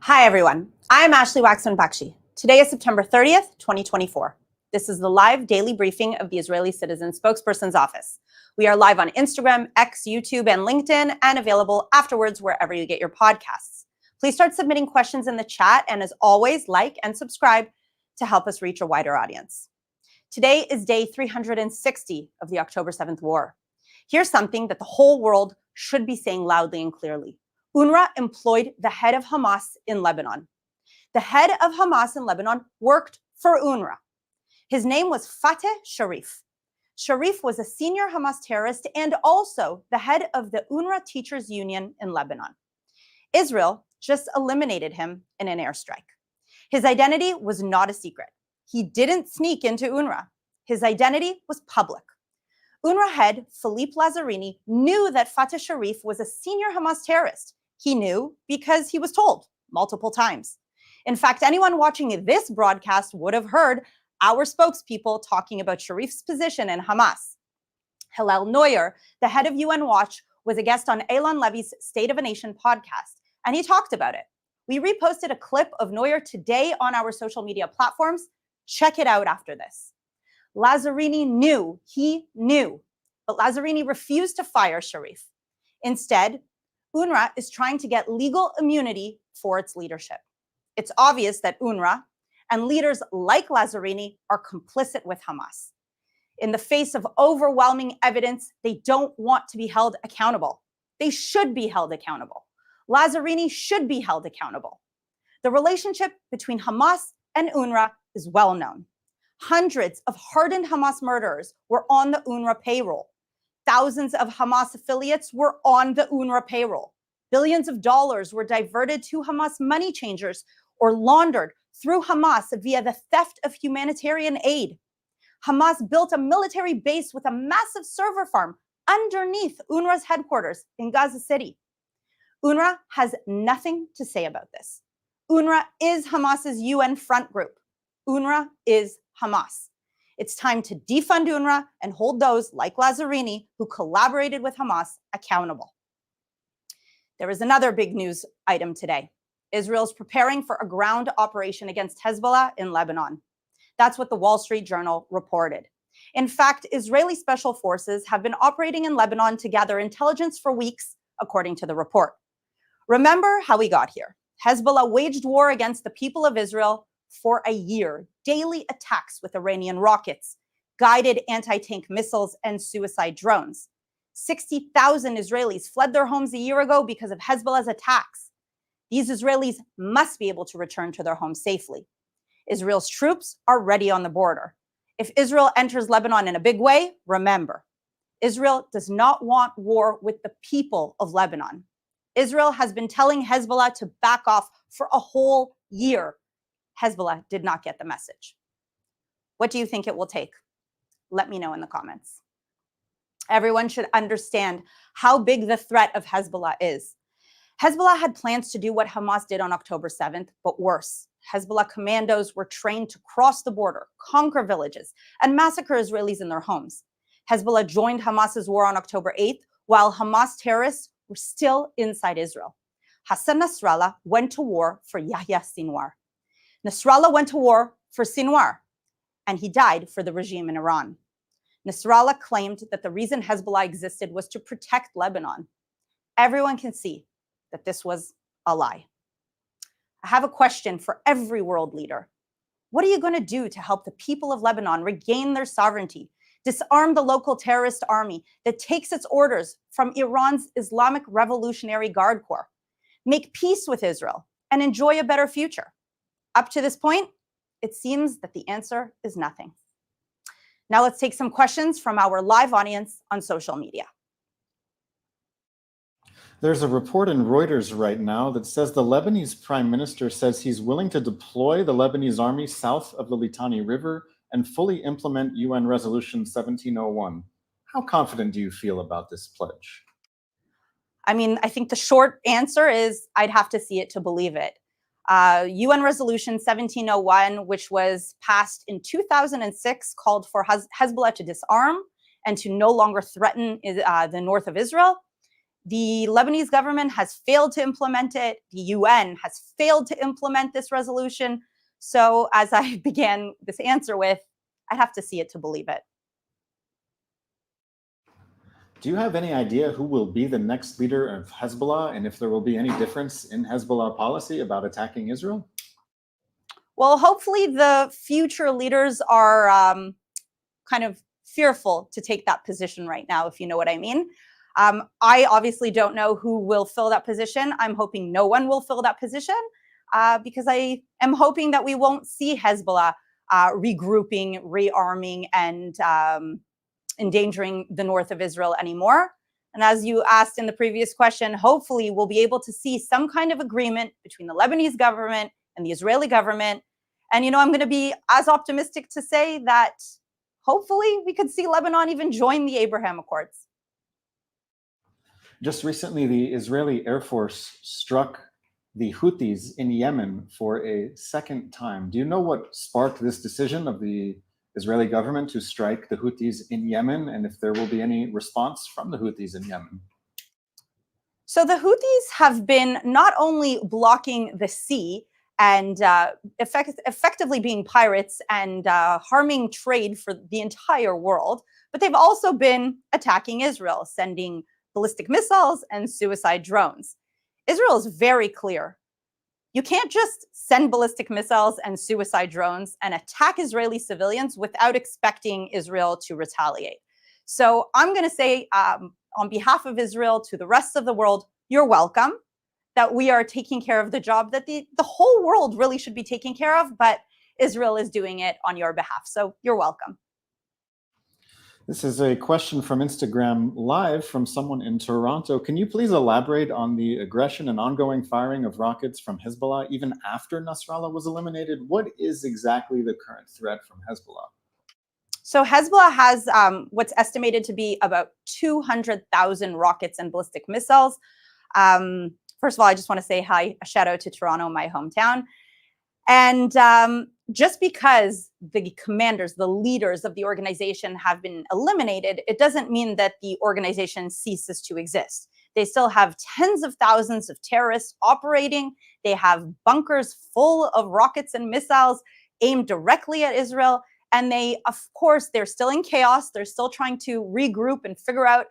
Hi, everyone. I'm Ashley Waxman-Bakshi. Today is September 30th, 2024. This is the live daily briefing of the Israeli Citizen Spokesperson's Office. We are live on Instagram, X, YouTube, and LinkedIn, and available afterwards wherever you get your podcasts. Please start submitting questions in the chat, and as always, like and subscribe to help us reach a wider audience. Today is day 360 of the October 7th war. Here's something that the whole world should be saying loudly and clearly. Unrwa employed the head of Hamas in Lebanon. The head of Hamas in Lebanon worked for Unrwa. His name was Fateh Sharif. Sharif was a senior Hamas terrorist and also the head of the Unrwa Teachers Union in Lebanon. Israel just eliminated him in an airstrike. His identity was not a secret. He didn't sneak into Unrwa. His identity was public. Unrwa head Philippe Lazzarini knew that Fateh Sharif was a senior Hamas terrorist. He knew because he was told multiple times. In fact, anyone watching this broadcast would have heard our spokespeople talking about Sharif's position in Hamas. Hillel Neuer, the head of UN Watch, was a guest on Eilon Levy's State of a Nation podcast, and he talked about it. We reposted a clip of Neuer today on our social media platforms. Check it out after this. Lazzarini knew, but Lazzarini refused to fire Sharif. Instead, Unrwa is trying to get legal immunity for its leadership. It's obvious that Unrwa and leaders like Lazzarini are complicit with Hamas. In the face of overwhelming evidence, they don't want to be held accountable. They should be held accountable. Lazzarini should be held accountable. The relationship between Hamas and Unrwa is well known. Hundreds of hardened Hamas murderers were on the Unrwa payroll. Thousands of Hamas affiliates were on the Unrwa payroll. Billions of dollars were diverted to Hamas money changers or laundered through Hamas via the theft of humanitarian aid. Hamas built a military base with a massive server farm underneath UNRWA's headquarters in Gaza City. UNRWA has nothing to say about this. UNRWA is Hamas's UN front group. UNRWA is Hamas. It's time to defund UNRWA and hold those like Lazzarini who collaborated with Hamas accountable. There is another big news item today. Israel's preparing for a ground operation against Hezbollah in Lebanon. That's what the Wall Street Journal reported. In fact, Israeli special forces have been operating in Lebanon to gather intelligence for weeks, according to the report. Remember how we got here. Hezbollah waged war against the people of Israel for a year, daily attacks with Iranian rockets, guided anti-tank missiles, and suicide drones. 60,000 Israelis fled their homes a year ago because of Hezbollah's attacks. These Israelis must be able to return to their homes safely. Israel's troops are ready on the border. If Israel enters Lebanon in a big way, remember, Israel does not want war with the people of Lebanon. Israel has been telling Hezbollah to back off for a whole year. Hezbollah did not get the message. What do you think it will take? Let me know in the comments. Everyone should understand how big the threat of Hezbollah is. Hezbollah had plans to do what Hamas did on October 7th, but worse. Hezbollah commandos were trained to cross the border, conquer villages, and massacre Israelis in their homes. Hezbollah joined Hamas's war on October 8th, while Hamas terrorists were still inside Israel. Hassan Nasrallah went to war for Yahya Sinwar. Nasrallah went to war for Sinwar, and he died for the regime in Iran. Nasrallah claimed that the reason Hezbollah existed was to protect Lebanon. Everyone can see that this was a lie. I have a question for every world leader. What are you going to do to help the people of Lebanon regain their sovereignty, disarm the local terrorist army that takes its orders from Iran's Islamic Revolutionary Guard Corps, make peace with Israel, and enjoy a better future? Up to this point, it seems that the answer is nothing. Now let's take some questions from our live audience on social media. There's a report in Reuters right now that says the Lebanese prime minister says he's willing to deploy the Lebanese army south of the Litani River and fully implement UN Resolution 1701. How confident do you feel about this pledge? I mean, I think the short answer is I'd have to see it to believe it. UN Resolution 1701, which was passed in 2006, called for Hezbollah to disarm and to no longer threaten the north of Israel. The Lebanese government has failed to implement it. The UN has failed to implement this resolution. So as I began this answer with, I'd have to see it to believe it. Do you have any idea who will be the next leader of Hezbollah and if there will be any difference in Hezbollah policy about attacking Israel? Well, hopefully the future leaders are kind of fearful to take that position right now, if you know what I mean. I obviously don't know who will fill that position. I'm hoping no one will fill that position because I am hoping that we won't see Hezbollah regrouping, rearming, and endangering the north of Israel anymore. And as you asked in the previous question, hopefully we'll be able to see some kind of agreement between the Lebanese government and the Israeli government. And, you know, I'm going to be as optimistic to say that hopefully we could see Lebanon even join the Abraham Accords. Just recently, the Israeli Air Force struck the Houthis in Yemen for a second time. Do you know what sparked this decision of the Israeli government to strike the Houthis in Yemen, and if there will be any response from the Houthis in Yemen? So the Houthis have been not only blocking the sea and effectively being pirates and harming trade for the entire world, but they've also been attacking Israel, sending ballistic missiles and suicide drones. Israel is very clear. You can't just send ballistic missiles and suicide drones and attack Israeli civilians without expecting Israel to retaliate. So I'm going to say on behalf of Israel to the rest of the world, you're welcome, that we are taking care of the job that the whole world really should be taking care of, but Israel is doing it on your behalf. So you're welcome. This is a question from Instagram Live from someone in Toronto. Can you please elaborate on the aggression and ongoing firing of rockets from Hezbollah even after Nasrallah was eliminated? What is exactly the current threat from Hezbollah? So Hezbollah has what's estimated to be about 200,000 rockets and ballistic missiles. First of all, I just want to say hi, a shout out to Toronto, my hometown. And just because the commanders, the leaders of the organization have been eliminated, it doesn't mean that the organization ceases to exist. They still have tens of thousands of terrorists operating. They have bunkers full of rockets and missiles aimed directly at Israel. And they, of course, they're still in chaos. They're still trying to regroup and figure out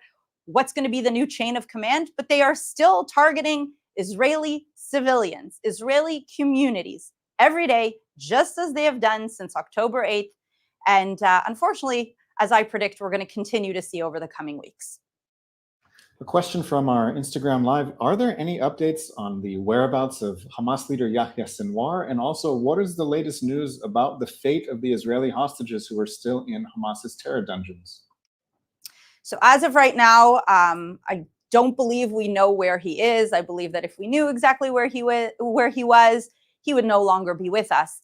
what's going to be the new chain of command, but they are still targeting Israeli civilians, Israeli communities every day, just as they have done since October 8th. And unfortunately, as I predict, we're going to continue to see over the coming weeks. A question from our Instagram Live. Are there any updates on the whereabouts of Hamas leader Yahya Sinwar? And also, what is the latest news about the fate of the Israeli hostages who are still in Hamas's terror dungeons? So as of right now, I don't believe we know where he is. I believe that if we knew exactly where he was, he would no longer be with us.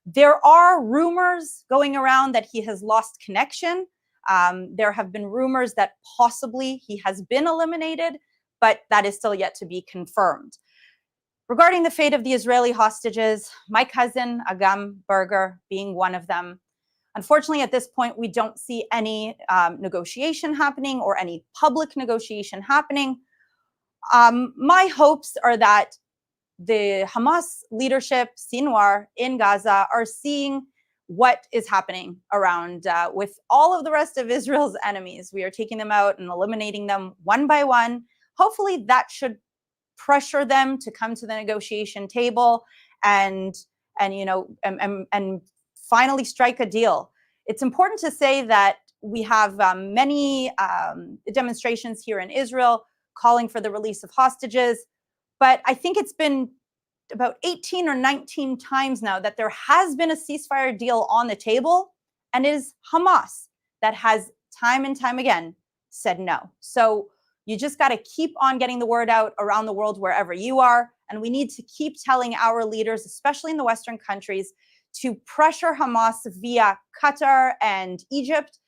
There are rumors going around that he has lost connection. There have been rumors that possibly he has been eliminated, but that is still yet to be confirmed. Regarding the fate of the Israeli hostages, my cousin, Agam Berger, being one of them, unfortunately, at this point, we don't see any negotiation happening or any public negotiation happening. My hopes are that the Hamas leadership, Sinwar, in Gaza, are seeing what is happening around with all of the rest of Israel's enemies. We are taking them out and eliminating them one by one. Hopefully that should pressure them to come to the negotiation table and finally strike a deal. It's important to say that we have many demonstrations here in Israel calling for the release of hostages, but I think it's been about 18 or 19 times now that there has been a ceasefire deal on the table, and it is Hamas that has time and time again said no. So you just got to keep on getting the word out around the world wherever you are, and we need to keep telling our leaders, especially in the Western countries, to pressure Hamas via Qatar and Egypt,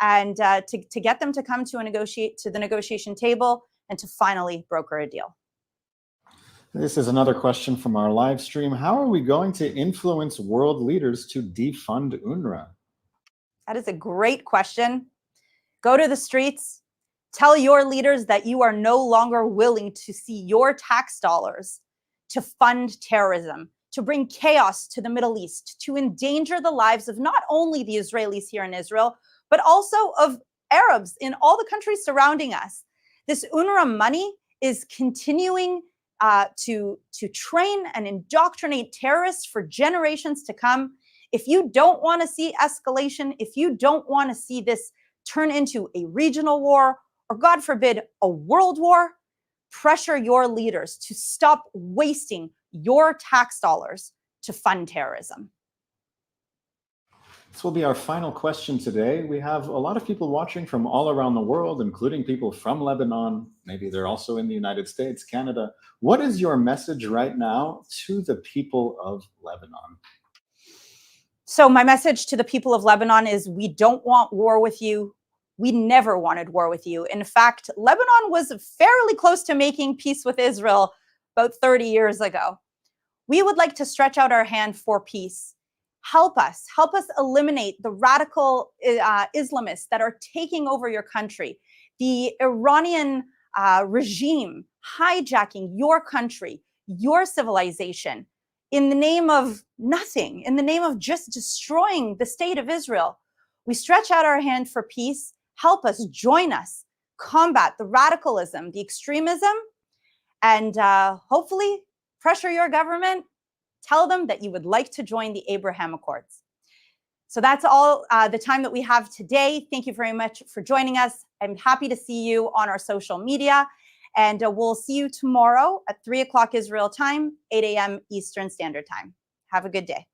and to get them to come to the negotiation table and to finally broker a deal. This is another question from our live stream. How are we going to influence world leaders to defund UNRWA? That is a great question. Go to the streets, tell your leaders that you are no longer willing to see your tax dollars to fund terrorism, to bring chaos to the Middle East, to endanger the lives of not only the Israelis here in Israel, but also of Arabs in all the countries surrounding us. This UNRWA money is continuing to train and indoctrinate terrorists for generations to come. If you don't want to see escalation, if you don't want to see this turn into a regional war, or God forbid, a world war, pressure your leaders to stop wasting your tax dollars to fund terrorism. This will be our final question today. We have a lot of people watching from all around the world, including people from Lebanon. Maybe they're also in the United States, Canada. What is your message right now to the people of Lebanon? So my message to the people of Lebanon is we don't want war with you. We never wanted war with you. In fact, Lebanon was fairly close to making peace with Israel about 30 years ago. We would like to stretch out our hand for peace. Help us eliminate the radical Islamists that are taking over your country, the Iranian regime hijacking your country, your civilization, in the name of nothing, in the name of just destroying the state of Israel. We stretch out our hand for peace. Help us, join us, combat the radicalism, the extremism, and hopefully pressure your government. Tell them that you would like to join the Abraham Accords. So that's all the time that we have today. Thank you very much for joining us. I'm happy to see you on our social media. And we'll see you tomorrow at 3 o'clock Israel time, 8 a.m. Eastern Standard Time. Have a good day.